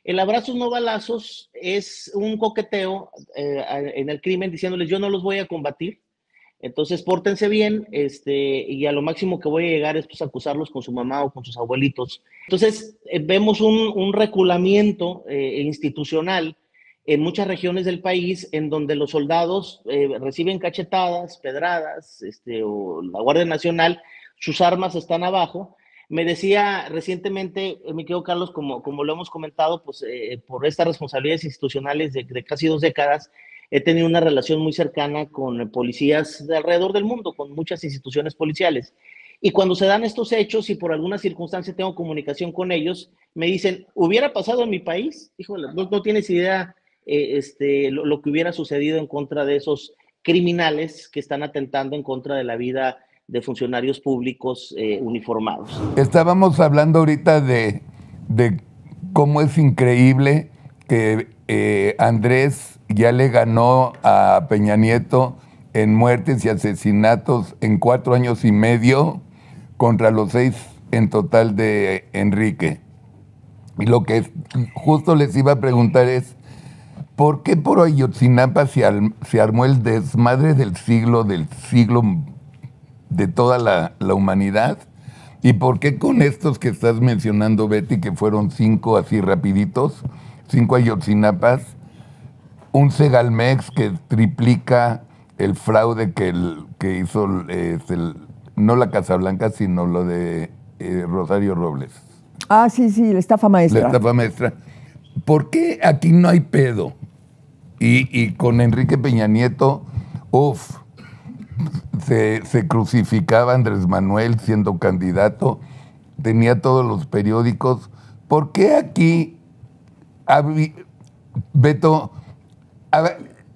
El abrazos no balazos es un coqueteo en el crimen diciéndoles yo no los voy a combatir, entonces pórtense bien, y a lo máximo que voy a llegar es pues acusarlos con su mamá o con sus abuelitos. Entonces vemos un reculamiento institucional en muchas regiones del país en donde los soldados reciben cachetadas, pedradas, o la Guardia Nacional, sus armas están abajo. Me decía recientemente, mi querido Carlos, como lo hemos comentado, pues por estas responsabilidades institucionales de casi 2 décadas, he tenido una relación muy cercana con policías de alrededor del mundo, con muchas instituciones policiales. Y cuando se dan estos hechos y por alguna circunstancia tengo comunicación con ellos, me dicen, ¿hubiera pasado en mi país? Híjole, no tienes idea lo que hubiera sucedido en contra de esos criminales que están atentando en contra de la vida de funcionarios públicos uniformados. Estábamos hablando ahorita de cómo es increíble que Andrés ya le ganó a Peña Nieto en muertes y asesinatos en 4 años y medio contra los 6 en total de Enrique. Y lo que justo les iba a preguntar es, ¿por qué por Ayotzinapa se armó el desmadre del siglo de toda la humanidad? ¿Y por qué con estos que estás mencionando, Betty, que fueron 5 así rapiditos, 5 Ayotzinapas, un Segalmex que triplica el fraude que hizo, no la Casa Blanca, sino lo de Rosario Robles? Ah, sí, sí, la estafa maestra. La estafa maestra. ¿Por qué aquí no hay pedo? Y con Enrique Peña Nieto, se crucificaba Andrés Manuel siendo candidato, tenía todos los periódicos. ¿Por qué aquí, Beto,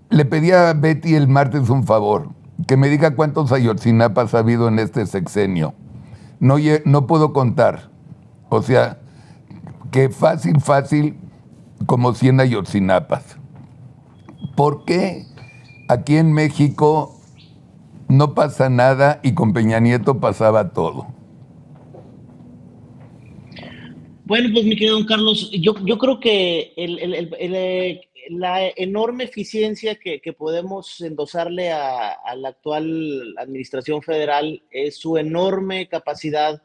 le pedí a Betty el martes un favor, que me diga cuántos Ayotzinapas ha habido en este sexenio? No puedo contar. O sea, que fácil, como 100 Ayotzinapas. ¿Por qué aquí en México no pasa nada y con Peña Nieto pasaba todo? Bueno, pues mi querido don Carlos, yo creo que la enorme eficiencia que podemos endosarle a la actual administración federal es su enorme capacidad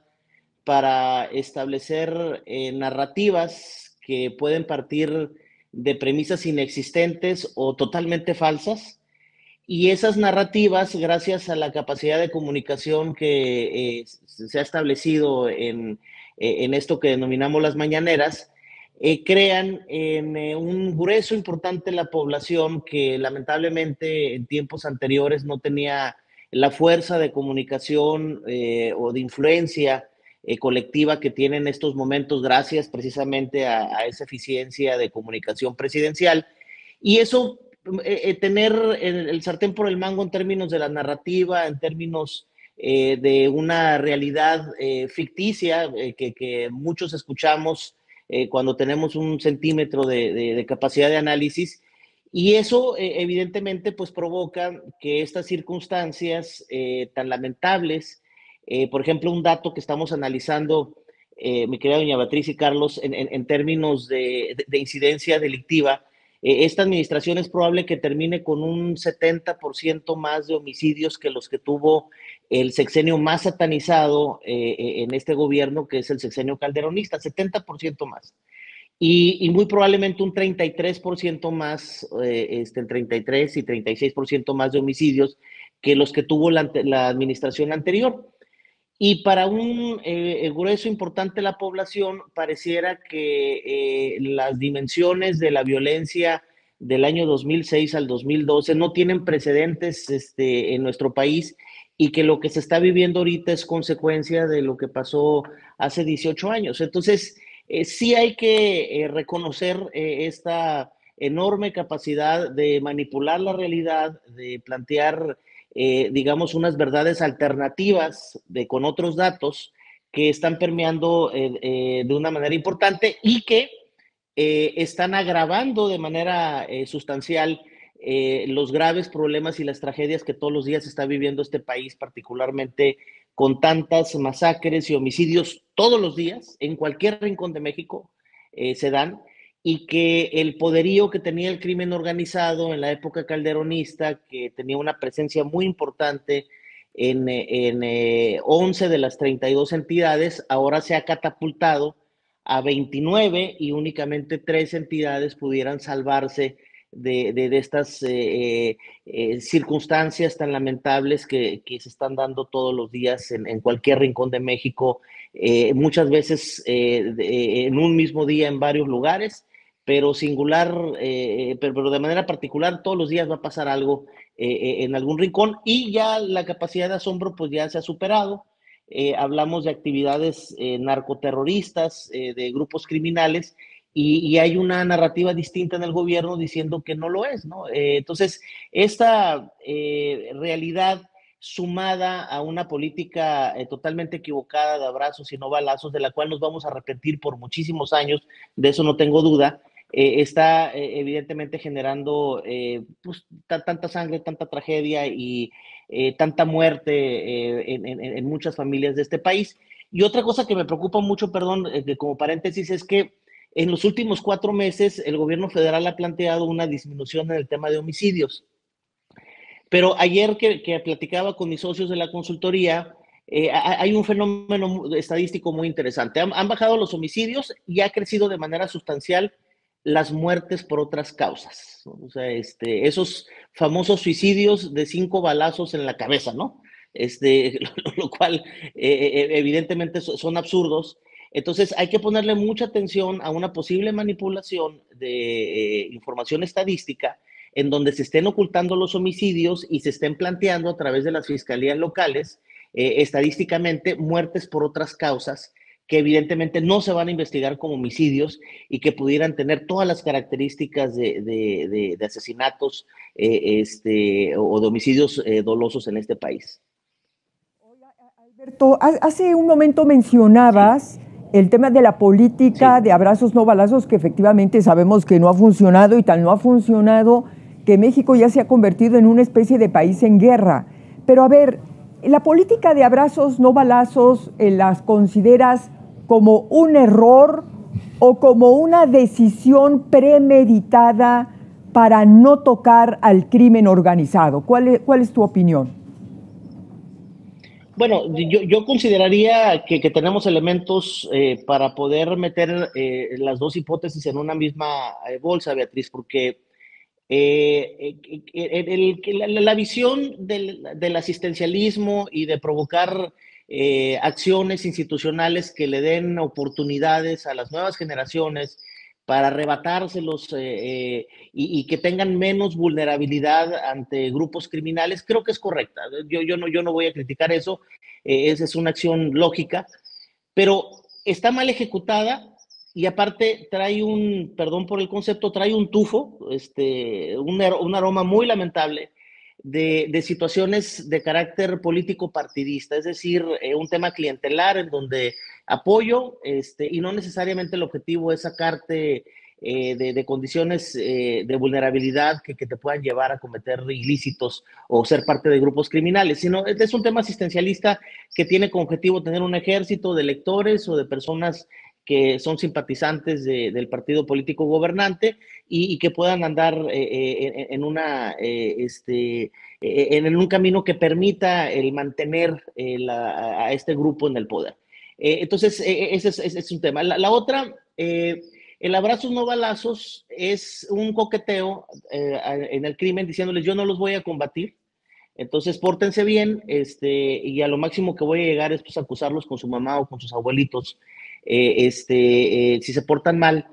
para establecer narrativas que pueden partir de premisas inexistentes o totalmente falsas. Y esas narrativas, gracias a la capacidad de comunicación que se ha establecido en esto que denominamos las mañaneras, crean en un grueso importante la población que lamentablemente en tiempos anteriores no tenía la fuerza de comunicación o de influencia colectiva que tiene en estos momentos, gracias precisamente a esa eficiencia de comunicación presidencial. Y eso tener el sartén por el mango en términos de la narrativa, en términos de una realidad ficticia que muchos escuchamos cuando tenemos un centímetro de capacidad de análisis. Y eso evidentemente pues provoca que estas circunstancias tan lamentables, por ejemplo, un dato que estamos analizando, mi querida doña Beatriz y Carlos, en términos de incidencia delictiva, esta administración es probable que termine con un 70% más de homicidios que los que tuvo el sexenio más satanizado en este gobierno, que es el sexenio calderonista, 70% más. Y muy probablemente un 33% más, el 33 y 36% más de homicidios que los que tuvo la administración anterior. Y para un grueso importante de la población, pareciera que las dimensiones de la violencia del año 2006 al 2012 no tienen precedentes en nuestro país y que lo que se está viviendo ahorita es consecuencia de lo que pasó hace 18 años. Entonces, sí hay que reconocer esta enorme capacidad de manipular la realidad, de plantear digamos, unas verdades alternativas con otros datos que están permeando de una manera importante y que están agravando de manera sustancial los graves problemas y las tragedias que todos los días está viviendo este país, particularmente con tantas masacres y homicidios todos los días, en cualquier rincón de México se dan. y que el poderío que tenía el crimen organizado en la época calderonista, que tenía una presencia muy importante en 11 de las 32 entidades, ahora se ha catapultado a 29 y únicamente 3 entidades pudieran salvarse de estas circunstancias tan lamentables que se están dando todos los días en cualquier rincón de México, muchas veces en un mismo día en varios lugares, pero singular, pero de manera particular, todos los días va a pasar algo en algún rincón y ya la capacidad de asombro pues ya se ha superado. Hablamos de actividades narcoterroristas, de grupos criminales, y hay una narrativa distinta en el gobierno diciendo que no lo es, ¿no? Entonces, esta realidad sumada a una política totalmente equivocada de abrazos y no balazos, de la cual nos vamos a arrepentir por muchísimos años, de eso no tengo duda, está evidentemente generando pues, tanta sangre, tanta tragedia y tanta muerte en muchas familias de este país. Y otra cosa que me preocupa mucho, perdón, como paréntesis, es que en los últimos 4 meses el gobierno federal ha planteado una disminución en el tema de homicidios. Pero ayer que platicaba con mis socios de la consultoría, hay un fenómeno estadístico muy interesante. Han bajado los homicidios y ha crecido de manera sustancial las muertes por otras causas, ¿no? O sea, esos famosos suicidios de 5 balazos en la cabeza, ¿no? Lo cual evidentemente son absurdos. Entonces hay que ponerle mucha atención a una posible manipulación de información estadística en donde se estén ocultando los homicidios y se estén planteando a través de las fiscalías locales, estadísticamente, muertes por otras causas que evidentemente no se van a investigar como homicidios y que pudieran tener todas las características de asesinatos o de homicidios dolosos en este país. Alberto, hace un momento mencionabas el tema de la política de abrazos no balazos, que efectivamente sabemos que no ha funcionado, y tal no ha funcionado que México ya se ha convertido en una especie de país en guerra. Pero a ver, ¿la política de abrazos no balazos las consideras como un error o como una decisión premeditada para no tocar al crimen organizado? ¿Cuál es tu opinión? Bueno, yo consideraría que tenemos elementos para poder meter las dos hipótesis en una misma bolsa, Beatriz, porque la visión del asistencialismo y de provocar acciones institucionales que le den oportunidades a las nuevas generaciones para arrebatárselos y que tengan menos vulnerabilidad ante grupos criminales, creo que es correcta. Yo no voy a criticar eso, esa es una acción lógica, pero está mal ejecutada y aparte trae perdón por el concepto, trae un tufo, un aroma muy lamentable de situaciones de carácter político partidista, es decir, un tema clientelar en donde apoyo y no necesariamente el objetivo es sacarte de condiciones de vulnerabilidad que te puedan llevar a cometer ilícitos o ser parte de grupos criminales, sino es un tema asistencialista que tiene como objetivo tener un ejército de electores o de personas que son simpatizantes del partido político gobernante y que puedan andar en un camino que permita el mantener a este grupo en el poder. Entonces, ese es un tema. La otra, el abrazos no balazos es un coqueteo en el crimen diciéndoles yo no los voy a combatir, entonces pórtense bien, y a lo máximo que voy a llegar es pues acusarlos con su mamá o con sus abuelitos, si se portan mal,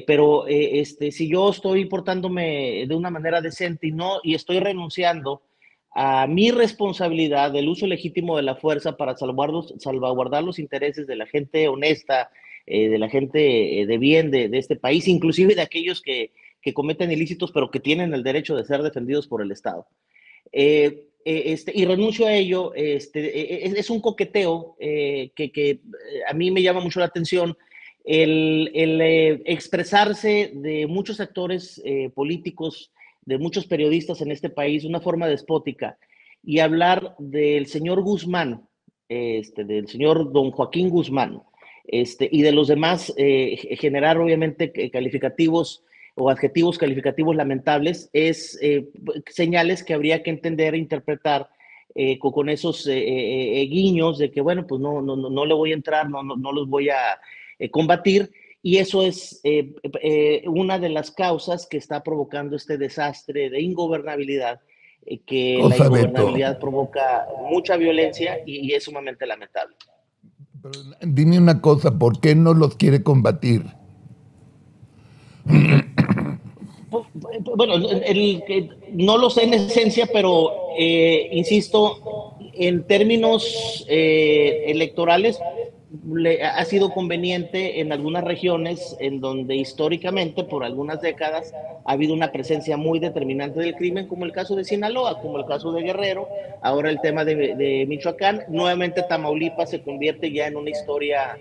pero si yo estoy portándome de una manera decente y estoy renunciando a mi responsabilidad del uso legítimo de la fuerza para salvaguardar los intereses de la gente honesta, de la gente de bien de este país, inclusive de aquellos que cometen ilícitos, pero que tienen el derecho de ser defendidos por el Estado. Y renuncio a ello, es un coqueteo que a mí me llama mucho la atención, el expresarse de muchos actores políticos, de muchos periodistas en este país, de una forma despótica, y hablar del señor Guzmán, del señor don Joaquín Guzmán, y de los demás generar obviamente calificativos o adjetivos calificativos lamentables, es señales que habría que entender e interpretar con esos guiños de que, bueno, pues no le voy a entrar, no los voy a combatir, y eso es una de las causas que está provocando este desastre de ingobernabilidad, que la Cosa, Beto. ingobernabilidad provoca mucha violencia y es sumamente lamentable. Pero dime una cosa, ¿por qué no los quiere combatir? Bueno, no lo sé en esencia, pero insisto, en términos electorales, ha sido conveniente en algunas regiones en donde históricamente, por algunas décadas, ha habido una presencia muy determinante del crimen, como el caso de Sinaloa, como el caso de Guerrero, ahora el tema de Michoacán. Nuevamente Tamaulipas se convierte ya en una historia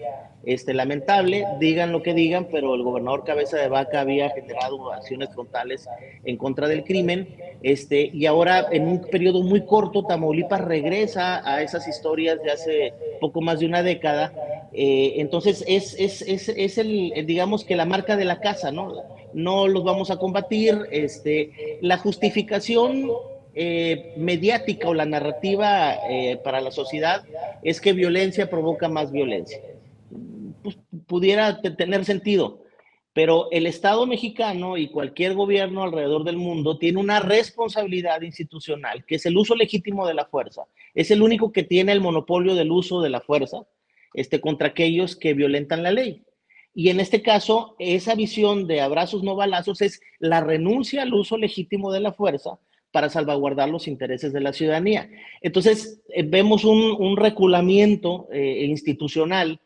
lamentable, digan lo que digan, pero el gobernador Cabeza de Vaca había generado acciones frontales en contra del crimen, y ahora en un periodo muy corto Tamaulipas regresa a esas historias de hace poco más de una década. Entonces es digamos que la marca de la casa, ¿no? No los vamos a combatir. La justificación mediática o la narrativa para la sociedad es que violencia provoca más violencia. Pues, pudiera tener sentido, pero el Estado mexicano y cualquier gobierno alrededor del mundo tiene una responsabilidad institucional, que es el uso legítimo de la fuerza. Es el único que tiene el monopolio del uso de la fuerza contra aquellos que violentan la ley. Y en este caso, esa visión de abrazos no balazos es la renuncia al uso legítimo de la fuerza para salvaguardar los intereses de la ciudadanía. Entonces, vemos un reculamiento institucional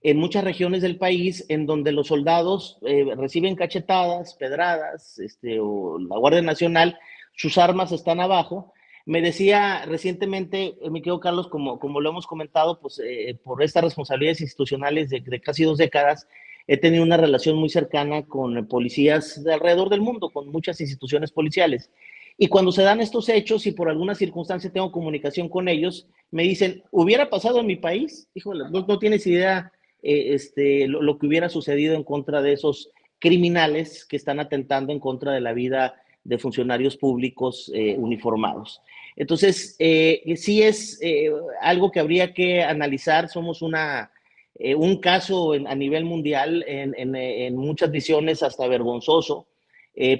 en muchas regiones del país en donde los soldados reciben cachetadas, pedradas, o la Guardia Nacional, sus armas están abajo. Me decía recientemente, mi querido Carlos, como lo hemos comentado, pues por estas responsabilidades institucionales de casi 2 décadas, he tenido una relación muy cercana con policías de alrededor del mundo, con muchas instituciones policiales. Y cuando se dan estos hechos y por alguna circunstancia tengo comunicación con ellos, me dicen, ¿hubiera pasado en mi país? Híjole, no tienes idea lo que hubiera sucedido en contra de esos criminales que están atentando en contra de la vida de funcionarios públicos uniformados. Entonces, sí es algo que habría que analizar. Somos un caso a nivel mundial, en muchas visiones hasta vergonzoso,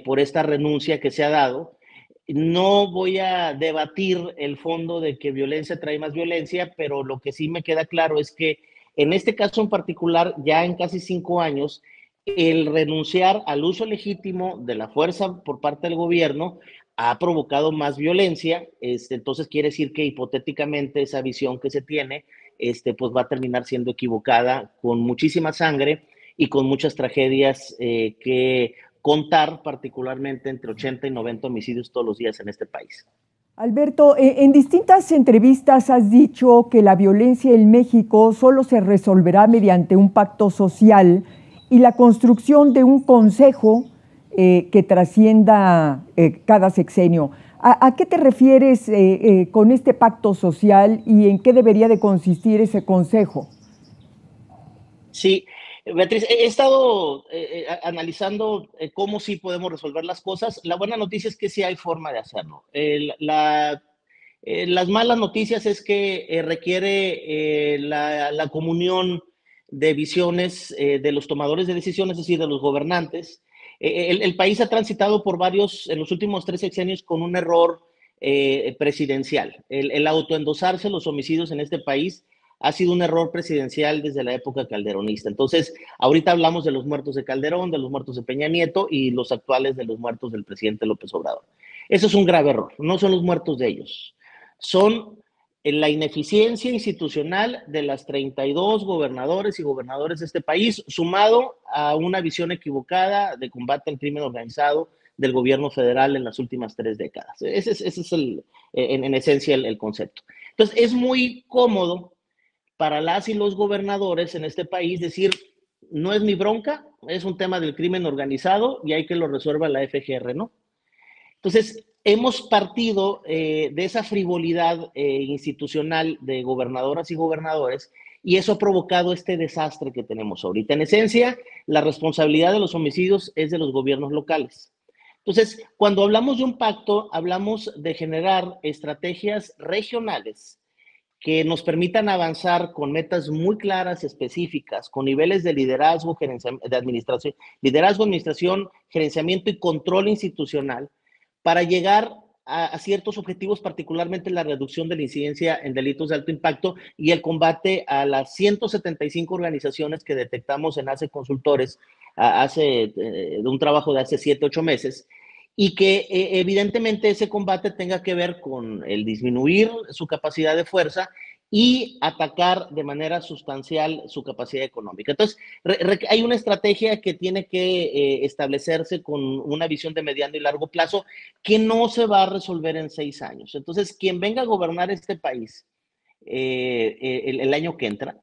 por esta renuncia que se ha dado. No voy a debatir el fondo de que violencia trae más violencia, pero lo que sí me queda claro es que en este caso en particular, ya en casi 5 años, el renunciar al uso legítimo de la fuerza por parte del gobierno ha provocado más violencia. Entonces quiere decir que hipotéticamente esa visión que se tiene, pues va a terminar siendo equivocada, con muchísima sangre y con muchas tragedias que contar, particularmente entre 80 y 90 homicidios todos los días en este país. Alberto, en distintas entrevistas has dicho que la violencia en México solo se resolverá mediante un pacto social y la construcción de un consejo que trascienda cada sexenio. ¿A qué te refieres con este pacto social y en qué debería de consistir ese consejo? Sí, Beatriz, he estado analizando cómo sí podemos resolver las cosas. La buena noticia es que sí hay forma de hacerlo. Las malas noticias es que requiere la comunión de visiones de los tomadores de decisiones, es decir, de los gobernantes. El país ha transitado por en los últimos 3 sexenios, con un error presidencial. El autoendosarse los homicidios en este país ha sido un error presidencial desde la época calderonista. Entonces, ahorita hablamos de los muertos de Calderón, de los muertos de Peña Nieto y los actuales de los muertos del presidente López Obrador. Eso es un grave error. No son los muertos de ellos, son la ineficiencia institucional de las 32 gobernadores y gobernadores de este país, sumado a una visión equivocada de combate al crimen organizado del gobierno federal en las últimas 3 décadas. Ese es en esencia el concepto. Entonces, es muy cómodo para las y los gobernadores en este país decir, no es mi bronca, es un tema del crimen organizado y hay que lo resuelva la FGR, ¿no? Entonces, hemos partido de esa frivolidad institucional de gobernadoras y gobernadores y eso ha provocado este desastre que tenemos ahorita. En esencia, la responsabilidad de los homicidios es de los gobiernos locales. Entonces, cuando hablamos de un pacto, hablamos de generar estrategias regionales que nos permitan avanzar con metas muy claras, específicas, con niveles de liderazgo, de administración, liderazgo, administración, gerenciamiento y control institucional, para llegar a ciertos objetivos, particularmente la reducción de la incidencia en delitos de alto impacto y el combate a las 175 organizaciones que detectamos en ACE Consultores, de un trabajo de hace 7, 8 meses, y que evidentemente ese combate tenga que ver con el disminuir su capacidad de fuerza y atacar de manera sustancial su capacidad económica. Entonces, hay una estrategia que tiene que establecerse con una visión de mediano y largo plazo que no se va a resolver en 6 años. Entonces, quien venga a gobernar este país el año que entra,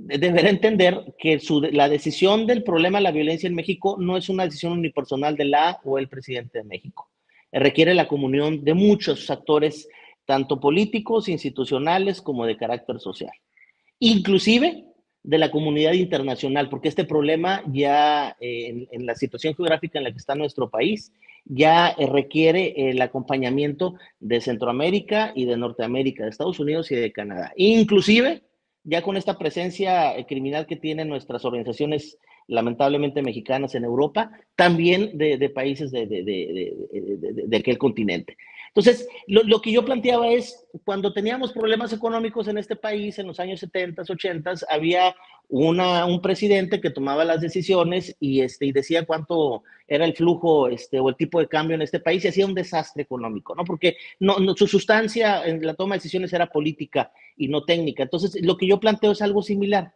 deberá entender que la decisión del problema de la violencia en México no es una decisión unipersonal de la o el presidente de México. Requiere la comunión de muchos actores, tanto políticos, institucionales, como de carácter social. Inclusive de la comunidad internacional, porque este problema ya, en la situación geográfica en la que está nuestro país, ya requiere el acompañamiento de Centroamérica y de Norteamérica, de Estados Unidos y de Canadá. Inclusive ya con esta presencia criminal que tienen nuestras organizaciones lamentablemente mexicanas en Europa, también de países de aquel continente. Entonces, lo que yo planteaba es, cuando teníamos problemas económicos en este país, en los años 70, 80, había un presidente que tomaba las decisiones y decía cuánto era el flujo o el tipo de cambio en este país y hacía un desastre económico, ¿no? Porque su sustancia en la toma de decisiones era política y no técnica. Entonces, lo que yo planteo es algo similar,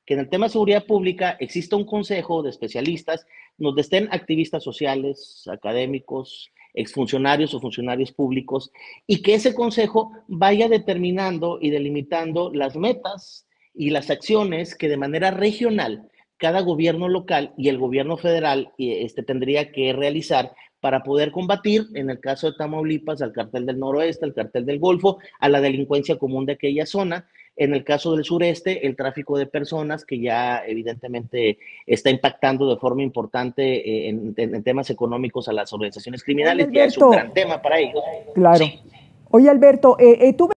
que en el tema de seguridad pública exista un consejo de especialistas donde estén activistas sociales, académicos, exfuncionarios o funcionarios públicos, y que ese consejo vaya determinando y delimitando las metas y las acciones que de manera regional cada gobierno local y el gobierno federal tendría que realizar para poder combatir, en el caso de Tamaulipas, al cartel del noroeste, al cartel del Golfo, a la delincuencia común de aquella zona. En el caso del sureste, el tráfico de personas, que ya evidentemente está impactando de forma importante en temas económicos a las organizaciones criminales, Oye, ya es un Alberto, gran tema para ellos. claro. Sí. Oye, Alberto, tú